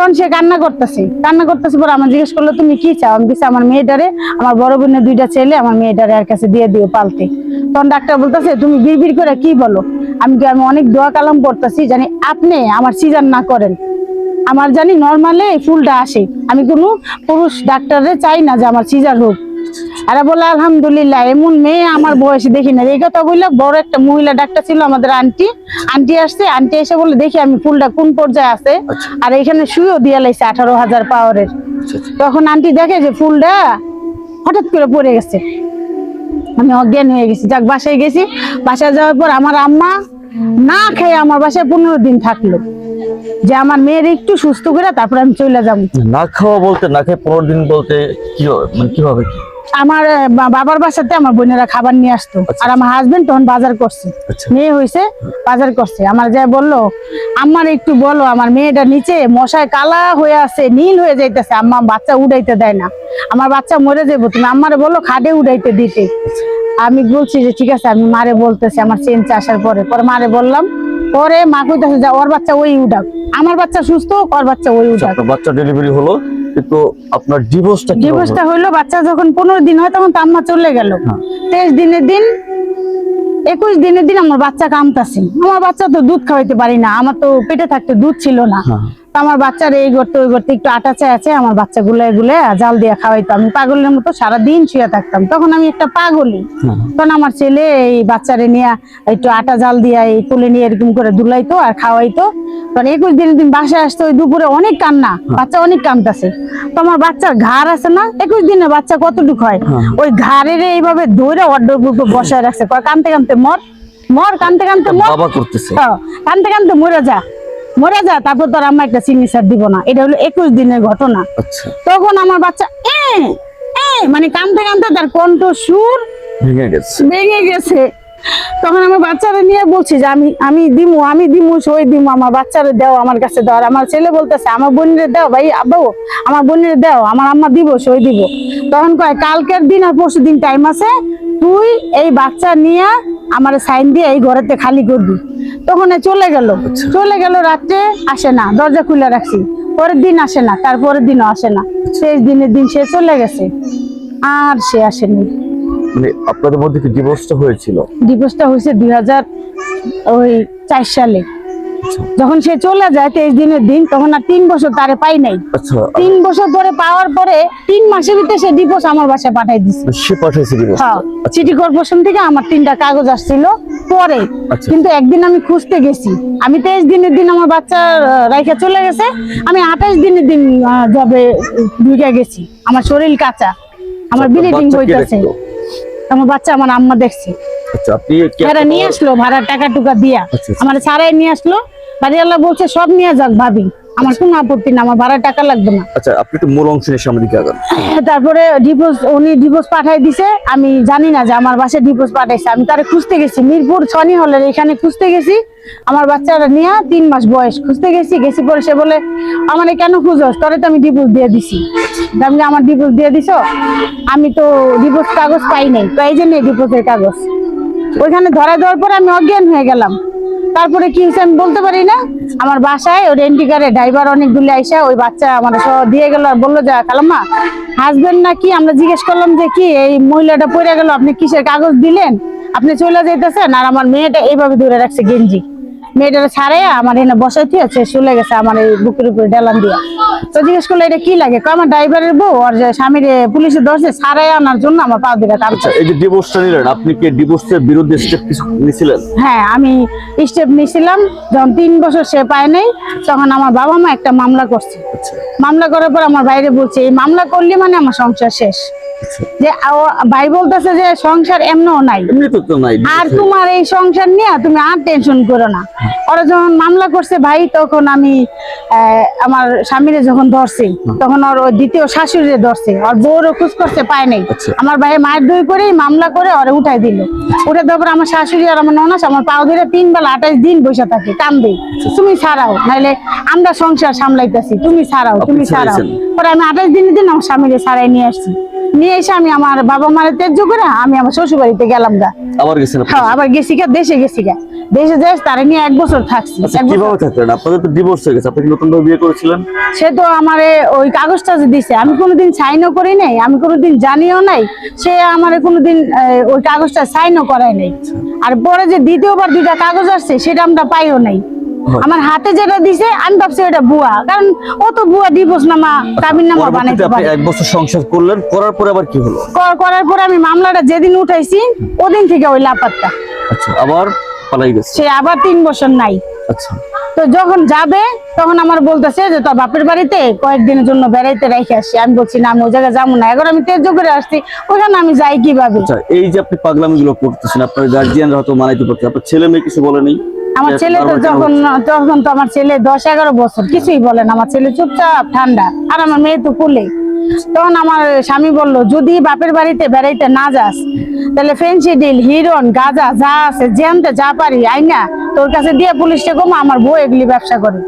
তখন সে কান্না করতেছে পরে আমার জিজ্ঞেস করলো তুমি কি চাও? আমি বলছি আমার মেয়েটারে, আমার বড় বোনের 2টা ছেলে, আমার মেয়েটারে আর কাছে দিয়ে দিও পালতে। তখন ডাক্তার বলতেছে তুমি বিড়বিড় করে কি বলো? আমি অনেক দোয়া কালাম পড়তেছি জানি আপনি আমার সিজার না করেন, আমার জানি নর্মালে ফুলটা আসে, আমি কোনো পুরুষ ডাক্তারে চাই না যে আমার সিজার হোক। আর বলে আলহামদুলিল্লাহ এমন মেয়ে আমার বয়সে দেখি না। এই কথা বললে বড় একটা মহিলা ডাক্তার ছিল আমাদের আন্টি আসছে, আন্টি এসে বলে দেখি আমি ফুলটা কোন পর্যায়ে আছে, আর এখানে সুইও দিয়ে লাইছে 18,000 পাওয়ারের। তখন আন্টি দেখে যে ফুলটা হঠাৎ করে পড়ে গেছে, আমি অজ্ঞান হয়ে গেছি। যাক বাসায় গেছি, বাসায় যাওয়ার পর আমার আম্মা না খেয়ে আমার বাসায় 15 দিন থাকলো যে আমার মেয়ের একটু সুস্থ করে তারপর আমি চলে যাবো। না খাওয়া বলতে, না খেয়ে 15 দিন বলতে কিভাবে কি? আমার বাবার বাসাতে আমার বোনেরা খাবার নিয়ে আসতো, আর আমার হাজবেন্ড তখন বাজার করছে, মেয়ে হয়েছে বাজার করছে। আমার যা বললো আমার একটু বলো আমার মেয়েটা নিচে মশায় কালা হয়ে আছে, নীল হয়ে যাইতেছে, আম্মা বাচ্চা উড়াইতে দেয় না, আমার বাচ্চা মরে যাবো, তুমি আমারে বলো খাটে উড়াইতে দিতে। আমি বলছি যে ঠিক আছে, আমি মারে বলতেছি আমার চেঞ্জ আসার পরে মারে বললাম, পরে মা কইতাছে যে ওর বাচ্চা ওই উঠাক, আমার বাচ্চা সুস্থ হোক, ওর বাচ্চা ওই উঠাক। বাচ্চা ডেলিভারি হলো, কিন্তু আপনার ডিভোর্সটা হইলো বাচ্চা যখন 15 দিন হয় তখন তো আম্মা চলে গেল। 23 দিনের দিন 21 দিনের দিন আমার বাচ্চা কামতাছে। আমার বাচ্চা তো দুধ খাওয়াইতে পারি না, আমার তো পেটে থাকতে দুধ ছিল না। আমার বাচ্চার এই করতে ওই করতে একটু আটা চাই আছে, আমার বাচ্চা গুলে জাল দিয়ে খাওয়াইতো। আমি পাগলের মতো সারাদিন শুয়ে থাকতাম, তখন আমি একটা পাগলি। তখন আমার ছেলে এই বাচ্চারে নিয়ে একটু আটা জাল দিয়ে এই তুলে নিয়ে এরকম করে দুলাইতো আর খাওয়াইতো। তখন 21 দিনের দিন বাসায় আসতো, ওই দুপুরে অনেক কান্না, বাচ্চা অনেক কামতাছে। তো আমার বাচ্চার ঘাড় আছে না, 21 দিনে বাচ্চা কতটুকু হয়, ওই ঘাড়ের এইভাবে ধরে অর্ডার বসায় রাখছে, কানতে কানতে মর কানতে কানতে মর, কানতে কানতে মরে যা, তারপর তোর আম্মা একটা সিগনেচার দিব না। এটা হলো 21 দিনের ঘটনা। তখন আমার বাচ্চা মানে কানতে কানতে তার কণ্ঠ সুর ভেঙে গেছে। তখন আমার বাচ্চারা নিয়ে বলছি যে আমি দিমু সই দিমু, আমার বাচ্চারে দাও, আমার কাছে দাও। আর আমার ছেলে বলতেছে আমার বোনের দাও, ভাই আব্বু আমার বোনের দাও, আমার আম্মা দিব সই দিব। তখন কয় কালকের দিন আর পরশু দিন টাইম আছে, তুই এই বাচ্চা নিয়ে আমার সাইন দিয়ে এই ঘরেতে খালি করবি। তখন চলে গেল রাত্রে আসে না, দরজা খুলে রাখছি, পরের দিন আসে না, তারপরের দিনও আসে না। 23 দিনের দিন সে চলে গেছে, আর সে আসেনি। মানে আপনাদের মধ্যে কি ডিভোর্সটা হয়েছিল? ডিভোর্সটা হয়েছে 2004 সালে। যখন সে চলে যায় 23 দিনের দিন, তখন আর 3 বছর তারে পাই নাই। 3 বছর পরে পাওয়ার পরে 3 মাসের ভিতরে সে ডিভোর্স আমার বাসায় পাঠাই দিছে। সে পাঠাইছে ডিভোর্স? হ্যাঁ, সিটি কর্পোরেশন থেকে আমার 3টা কাগজ আসছিল পরে। কিন্তু একদিন আমি খুঁজতে গেছি, আমি 23 দিনের দিন আমার বাচ্চা রাইখা চলে গেছে, আমি 28 দিনের দিন জবে ঢুকে গেছি, আমার শরীর কাঁচা, আমার ব্লিডিং হইতাছে। আমার বাচ্চা আমার আম্মা দেখছে, নিয়ে আসলো ভাড়ার টাকা টুকা দিয়া, আমার ছাড়াই নিয়ে আসলো। বাড়িওয়ালা বলছে সব নিয়ে যাক ভাবি, আমার কোনো আপত্তি না, আমার ভাড়ার টাকা লাগবে না। আচ্ছা, আপনি একটু মূল অংশ নিয়ে সামনে দিকে আগান। তারপরে উনি ডিভোর্স পাঠাই দিছে, আমি জানি না যে আমার বাসায় ডিভোর্স পাঠাইছে। আমি তারে খুঁজতে গেছি মিরপুর ছনি হলের এখানে খুঁজতে গেছি, আমার বাচ্চারা নিয়ে 3 মাস বয়স খুঁজতে গেছি পরে সে বলে আমারে কেন খুঁজোস, তোরে তো আমি ডিভোর্স দিয়ে দিছি। আমি আমার ডিভোর্স দিয়ে দিছো, আমি তো ডিভোর্স কাগজ পাই নাই, তো এই জন্য ডিভোর্সের কাগজ ওইখানে ধরা দেওয়ার পরে আমি অজ্ঞান হয়ে গেলাম। তারপরে কি হয়েছে আমি বলতে পারি না। আমার বাসায় ওই রেন্টিকারে ড্রাইভার অনেকগুলো আইসা ওই বাচ্চা আমার সহ দিয়ে গেল, আর বললো যে খালাম্মা হাজবেন্ড নাকি, আমরা জিজ্ঞেস করলাম যে কি এই মহিলাটা পড়ে গেল, আপনি কিসের কাগজ দিলেন, আপনি চলে যাইতেছেন। আর আমার মেয়েটা এইভাবে ধরে রাখছে গেঞ্জি, মেয়েটারে ছাড়াইয়া আমার এনে বসাই দিয়ে চলে গেছে আমার এই বুকের উপরে ডেলান দিয়া। তো জিজ্ঞেস করলো এটা কি লাগে, আমার ড্রাইভারের বউ আর যে স্বামীর পুলিশে ধরছে ছাড়াই আনার জন্য আমার পা দিকে কাঁদছে। এই যে ডিভোর্সটা নিলেন, আপনি কি ডিভোর্সের বিরুদ্ধে স্টেপ নিছিলেন? হ্যাঁ, আমি স্টেপ নিছিলাম। যখন 3 বছর সে পায় নাই, তখন আমার বাবা মা একটা মামলা করছে। মামলা করার পর আমার বাইরে বলছে এই মামলা করলে মানে আমার সংসার শেষ। যে ভাই বলতেছে যে সংসার এমনও নাই, আর তোমার এই সংসার নিয়ে তুমি আর টেনশন করো না। ওরা যখন মামলা করছে ভাই, তখন আমি আমার স্বামীরে যখন ধরছি, তখন ওর দ্বিতীয় শাশুড়িরে ধরছে, ওর বউরও খোঁজ করছে পায় নাই। আমার ভাই মায়ের দই করে মামলা করে ওরে উঠাই দিল। উঠে দেওয়ার পর আমার শাশুড়ি আর আমার ননাস আমার পাও ধরে 3 বেলা 28 দিন বসে থাকে, কান্দে তুমি ছাড়াও, নাইলে আমরা সংসার সামলাইতেছি, তুমি ছাড়াও। পরে আমি 28 দিনের দিন আমার স্বামীরে ছাড়াই নিয়ে আসছি। নিয়ে এসে আমি আমার বাবা মায়ের ত্যায্য করে আমি আমার শ্বশুর বাড়িতে গেলাম গা। আবার গেছেন আপনি? হ্যাঁ আবার গেছি গা, দেশে গেছি গা। দেশে যাই তারা নিয়ে 1 বছর থাকছি। আচ্ছা 1 বছর। কিভাবে থাকলেন? আপনাদের তো ডিভোর্স হয়ে গেছে, আপনি কি নতুন ভাবে বিয়ে করেছিলেন? সে তো আমারে ওই কাগজটা যে দিছে, আমি কোনোদিন সাইনও করি নাই, আমি কোনোদিন জানিও নাই। সে আমারে কোনোদিন ওই কাগজটা সাইনও করায় নাই। আর পরে যে দ্বিতীয়বার 2টা কাগজ আসছে সেটা আমরা পাইও নাই। আমার হাতে যেটা দিছে আমি ভাবছি ওটা ভুয়া, কারণ ও তো ভুয়া ডিভোর্স নামা কাবিন নামা পরবর্তীতে বানাইতে আপনি পারে। 1 বছর সংসার করলেন, করার পরে আবার কি হলো? করার পরে আমি মামলাটা যেদিন উঠাইছি ওদিন থেকে ওই লাপাত্তা। আচ্ছা আবার পালাই গেছে। সে আবার 3 বছর নাই। আচ্ছা তো যখন যাবে তখন আমার বলতেছে যে তোর বাপের বাড়িতে কয়েকদিনের জন্য বেড়াইতে রেখে আসি। আমি বলছি না আমি ওই জায়গায় যাবো না, এখন আমি তেজ করে আসছি, ওখানে আমি যাই কিভাবে? আচ্ছা, এই যে আপনি পাগলামি গুলো করতেছেন, আপনার গার্জিয়ানরা হয়তো মানাইতে পারছে, আপনার ছেলে মেয়ে কিছু বলেনি? আমার ছেলে তো তখন তো আমার ছেলে 10-11 বছর, কিছুই বলে না। আমার ছেলে চুপচাপ ঠান্ডা, আর আমার মেয়ে তো কুলে। তখন আমার স্বামী বলল যদি বাপের বাড়িতে বেড়াইতে না যাস তাহলে ফেন্সিডিল, হিরোন, গাঁজা যা আছে জ্যানতে যা পারি আইনা তোর কাছে দিয়ে পুলিশকে কমা, আমার বউ এগুলি ব্যবসা করে।